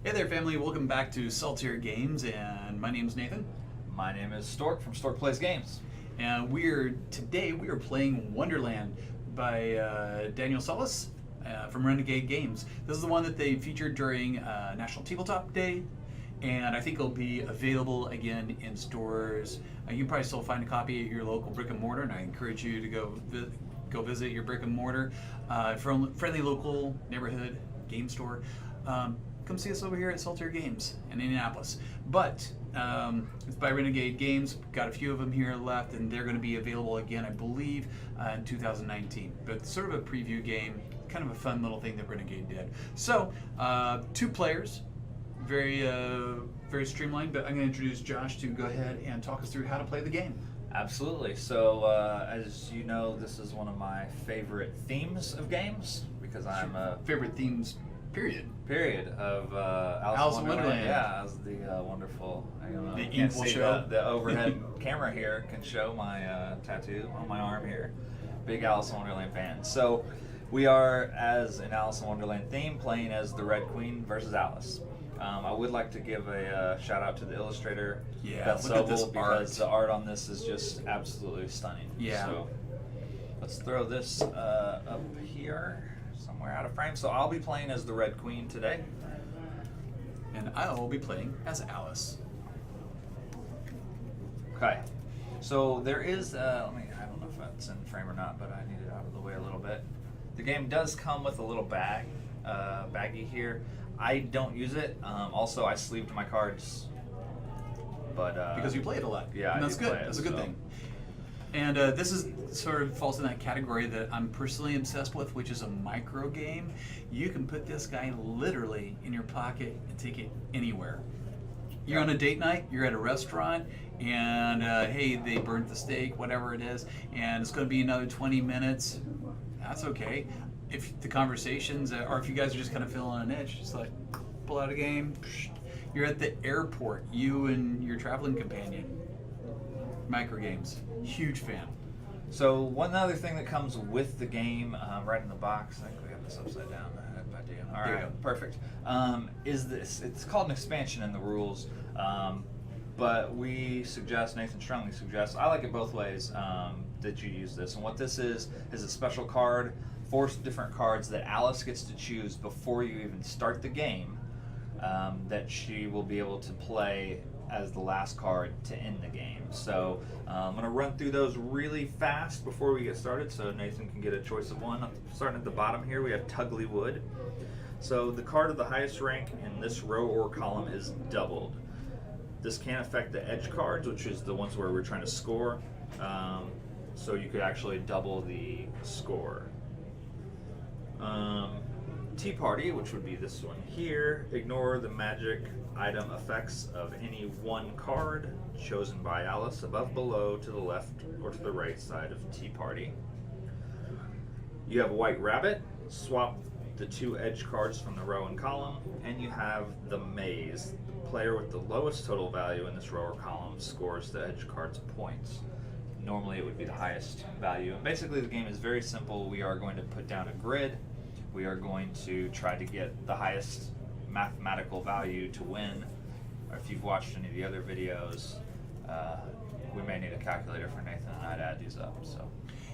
Hey there, family. Welcome back to Saltier Games, and my name's Nathan. My name is Stork from Stork Plays Games. And today we are playing Wonderland by Daniel Solis from Renegade Games. This is the one that they featured during National Tabletop Day, and I think it'll be available again in stores. You can probably still find a copy at your local brick and mortar, and I encourage you to go visit your brick and mortar, friendly local neighborhood game store. Come see us over here at Saltier Games in Indianapolis. But it's by Renegade Games. Got a few of them here left, and they're going to be available again, I believe, in 2019. But sort of a preview game, kind of a fun little thing that Renegade did. So, 2 players, very streamlined. But I'm going to introduce Josh to go ahead and talk us through how to play the game. Absolutely. So, as you know, this is one of my favorite themes of games because I'm a favorite themes. Period of Alice in Wonderland. Yeah, as the wonderful. I don't know. The Can't ink will see show. the overhead camera here can show my tattoo on my arm here. Big Alice in Wonderland fan. So we are, as an Alice in Wonderland theme, playing as the Red Queen versus Alice. I would like to give a shout out to the illustrator, Beth look at this Sobel, because the art on this is just absolutely stunning. Yeah. So let's throw this up here. Somewhere out of frame. So I'll be playing as the Red Queen today. And I will be playing as Alice. Okay. So there is, I don't know if that's in frame or not, but I need it out of the way a little bit. The game does come with a little baggie here. I don't use it. Also, I sleeved my cards. But because you play it a lot. Yeah, and that's good. That's a good thing. And this is sort of falls in that category that I'm personally obsessed with, which is a micro game. You can put this guy literally in your pocket and take it anywhere. You're on a date night, you're at a restaurant, and hey, they burnt the steak, whatever it is, and it's going to be another 20 minutes. That's okay. If the conversations, or if you guys are just kind of feeling on an edge, just like pull out a game. You're at the airport, you and your traveling companion. Micro games. Huge fan. So one other thing that comes with the game, right in the box, I think we have this upside down. I do. All right, perfect. Is this? It's called an expansion in the rules, but we suggest, Nathan strongly suggests, I like it both ways, that you use this. And what this is a special card, 4 different cards that Alice gets to choose before you even start the game, that she will be able to play as the last card to end the game. So I'm going to run through those really fast before we get started so Nathan can get a choice of one. Starting at the bottom here, we have Tugly Wood. So the card of the highest rank in this row or column is doubled. This can affect the edge cards, which is the ones where we're trying to score. So you could actually double the score. Tea Party, which would be this one here. Ignore the magic item effects of any one card chosen by Alice above, below, to the left, or to the right side of Tea Party. You have White Rabbit. Swap the 2 edge cards from the row and column. And you have the Maze. The player with the lowest total value in this row or column scores the edge card's points. Normally it would be the highest value. And basically the game is very simple. We are going to put down a grid. We are going to try to get the highest mathematical value to win. Or if you've watched any of the other videos, we may need a calculator for Nathan and I to add these up. So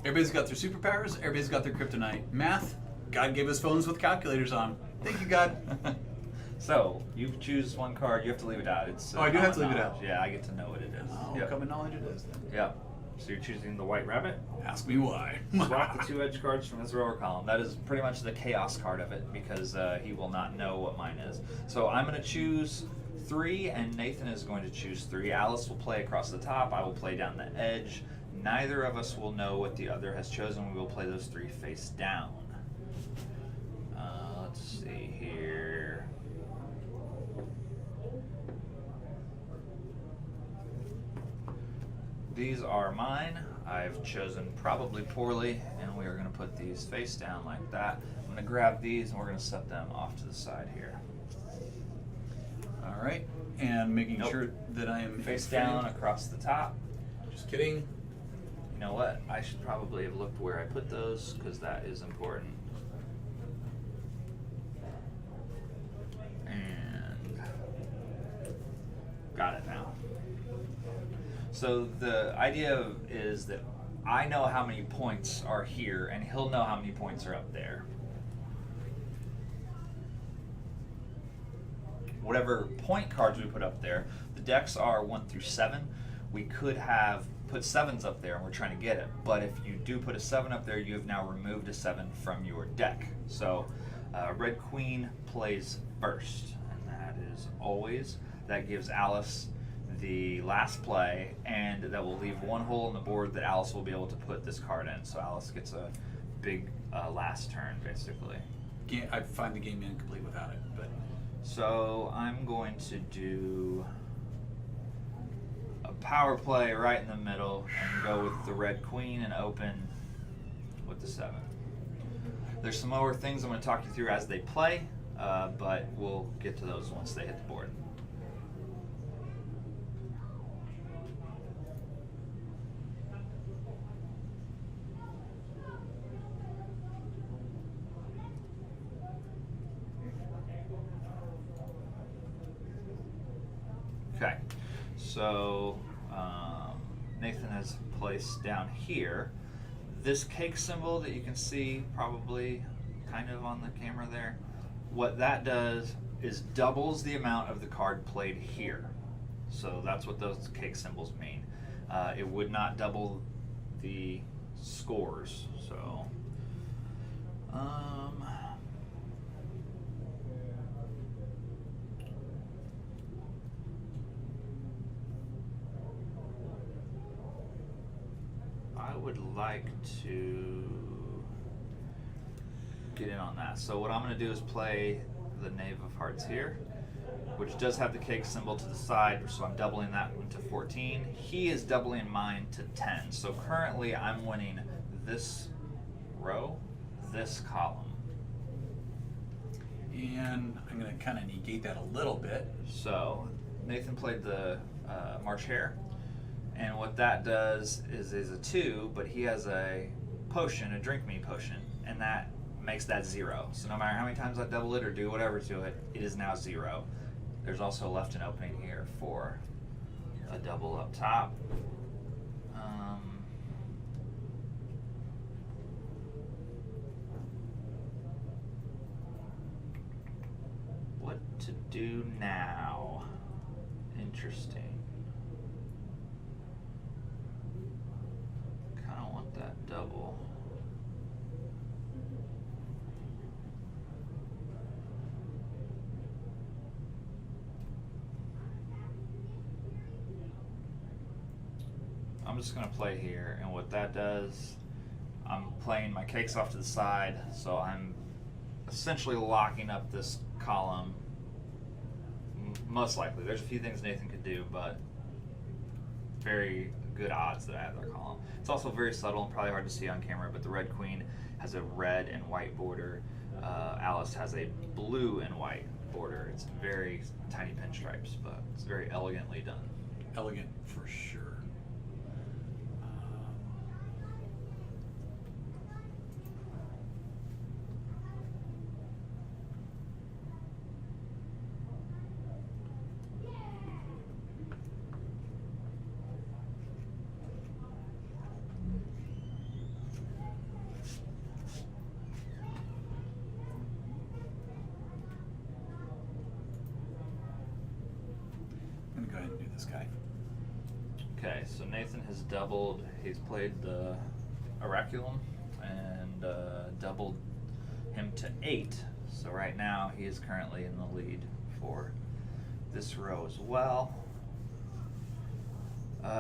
everybody's got their superpowers, everybody's got their kryptonite. Math, God gave us phones with calculators on. Thank you, God. So you choose one card, you have to leave it out. It's I do have to leave it out. Yeah, I get to know what it is. Oh, what common knowledge it is then. Yep. So you're choosing the White Rabbit. Ask me why. Swap the 2 edge cards from this row or column. That is pretty much the chaos card of it because he will not know what mine is. So I'm going to choose 3 and Nathan is going to choose 3. Alice will play across the top. I will play down the edge. Neither of us will know what the other has chosen. We will play those 3 face down. Let's see here. These are mine. I've chosen probably poorly, and we are going to put these face down like that. I'm going to grab these, and we're going to set them off to the side here. All right, and making sure that I am face down across the top. Just kidding. You know what? I should probably have looked where I put those, because that is important. And Got it now. So the idea is that I know how many points are here, and he'll know how many points are up there. Whatever point cards we put up there, the decks are 1 through 7. We could have put 7s up there and we're trying to get it, but if you do put a 7 up there, you have now removed a 7 from your deck. So Red Queen plays first, and that is always. That gives Alice the last play, and that will leave one hole in the board that Alice will be able to put this card in. So Alice gets a big last turn, basically. I find the game incomplete without it, but... So I'm going to do a power play right in the middle and go with the Red Queen and open with the 7. There's some more things I'm going to talk you through as they play, but we'll get to those once they hit the board. Okay, so Nathan has placed down here this cake symbol that you can see probably kind of on the camera there. What that does is doubles the amount of the card played here. So that's what those cake symbols mean. It would not double the scores. So I would like to get in on that. So what I'm going to do is play the Knave of Hearts here, which does have the cake symbol to the side, so I'm doubling that one to 14. He is doubling mine to 10. So currently I'm winning this row, this column. And I'm going to kind of negate that a little bit. So Nathan played the March Hare. And what that does is a 2, but he has a potion, a drink me potion, and that makes that 0. So no matter how many times I double it or do whatever to it, it is now 0. There's also left an opening here for a double up top. What to do now? Interesting. That double. I'm just going to play here, and what that does, I'm playing my cakes off to the side, so I'm essentially locking up this column. Most likely. There's a few things Nathan could do, but very good odds that I have that column. It's also very subtle and probably hard to see on camera, but the Red Queen has a red and white border. Alice has a blue and white border. It's very tiny pinstripes, but it's very elegantly done. Elegant for sure. Go ahead and do this guy. Okay, so Nathan has doubled. He's played the Oraculum and doubled him to 8. So right now he is currently in the lead for this row as well. 8.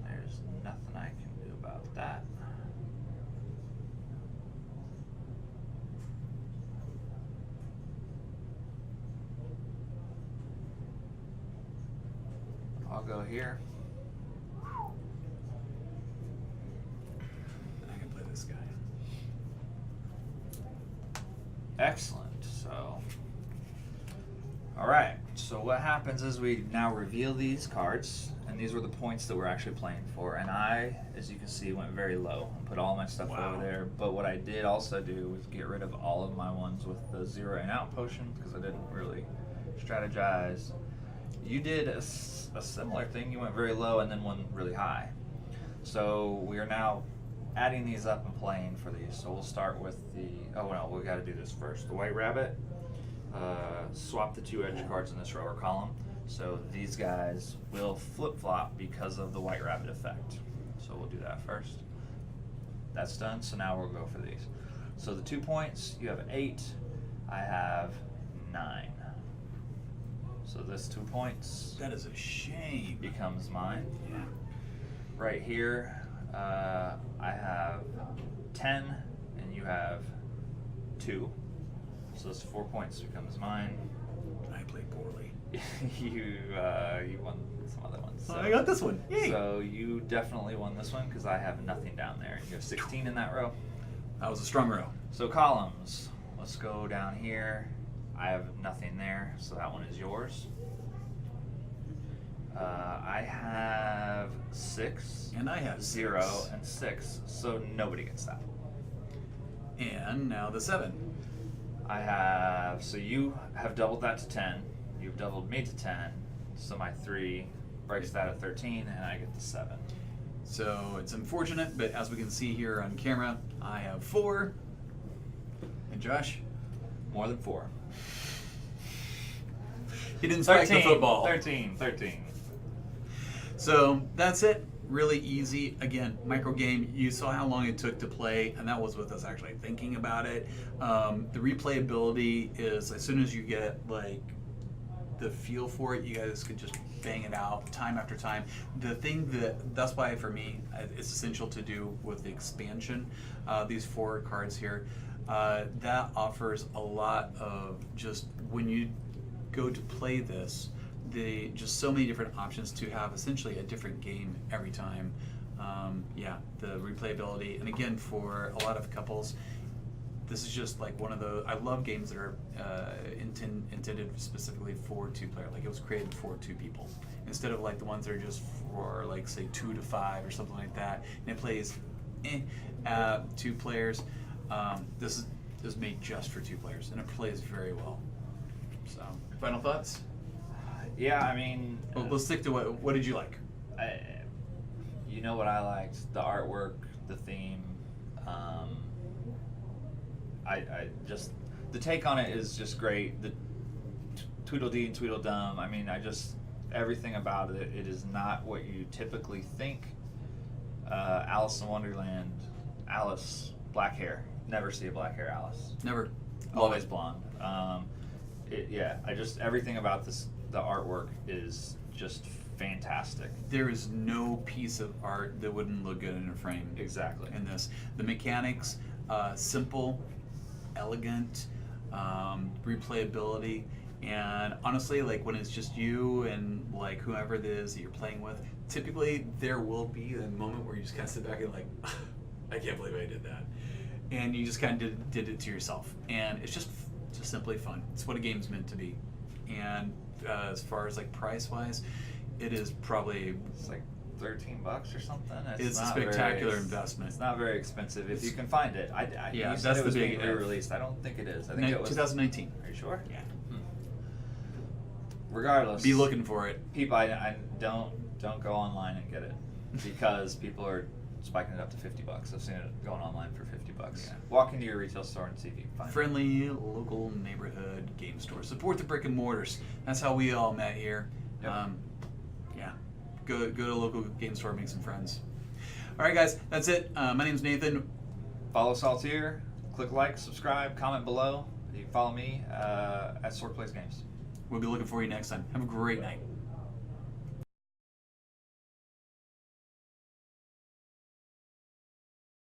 There's nothing I can do about that. I'll go here. I can play this guy. Excellent. So, all right. So what happens is we now reveal these cards, and these were the points that we're actually playing for. And I, as you can see, went very low and put all my stuff Wow. over there. But what I did also do was get rid of all of my ones with the zeroing out potion because I didn't really strategize. You did a similar thing. You went very low and then one really high. So we are now adding these up and playing for these. So we'll start with the, oh no, we got to do this first. The white rabbit, swap the 2 edge cards in this row or column. So these guys will flip-flop because of the white rabbit effect. So we'll do that first. That's done, so now we'll go for these. So the 2 points, you have 8, I have 9. So this 2 points That is a shame. becomes mine. Yeah. Right here, I have 10 and you have 2. So this 4 points becomes mine. I played poorly. you won some other ones. So, I got this one. Yay. So you definitely won this one because I have nothing down there. You have 16 in that row. That was a strong row. So columns. Let's go down here. I have nothing there, so that one is yours. I have 6. And I have 0 6. and 6, so nobody gets that. And now the 7. I have, so you have doubled that to 10. You've doubled me to 10. So my 3 breaks that at 13, and I get the 7. So it's unfortunate, but as we can see here on camera, I have 4. And Josh, More than 4. he didn't spike the football. 13. So that's it. Really easy. Again, micro game. You saw how long it took to play, and that was with us actually thinking about it. The replayability is as soon as you get like the feel for it, you guys could just bang it out time after time. The thing that's why for me it's essential to do with the expansion. These 4 cards here, that offers a lot of just when you go to play this. Just so many different options to have essentially a different game every time. Yeah, the replayability, and again for a lot of couples, this is just like one of those. I love games that are intended specifically for 2-player. Like it was created for 2 people instead of like the ones that are just for like say 2 to 5 or something like that. And it plays 2 players. This is made just for 2 players, and it plays very well. So, final thoughts? Yeah, I mean, Well, let's stick to what did you like? You know what I liked? The artwork, the theme. I just, the take on it is just great. The Tweedledee and Tweedledum. I mean, everything about it. It is not what you typically think. Alice in Wonderland. Alice, black hair. Never see a black hair Alice. Never. Always blonde. Everything about this. The artwork is just fantastic. There is no piece of art that wouldn't look good in a frame. Exactly. In this, the mechanics, simple, elegant, replayability, and honestly, like when it's just you and like whoever it is that you're playing with, typically there will be a moment where you just kind of sit back and like, I can't believe I did that, and you just kind of did it to yourself, and it's just simply fun. It's what a game's meant to be, and as far as like price wise, it is probably It's like $13 or something. It's a not spectacular very, investment. It's not very expensive if you can find it. Yeah, you said that's it was the being big if. re-released. I don't think it is. I think it was 2019. Are you sure? Yeah. Regardless, Be looking for it. people. I don't go online and get it because people are spiking it up to $50. I've seen it going online for $50. Yeah. Walk into your retail store and see if you can find it. Friendly local neighborhood game store. Support the brick and mortars. That's how we all met here. Yep. Yeah. Go to a local game store, make some friends. All right, guys, that's it. My name's Nathan. Follow Saltier. Click like, subscribe, comment below. You can follow me at Stork Plays Games. We'll be looking for you next time. Have a great night.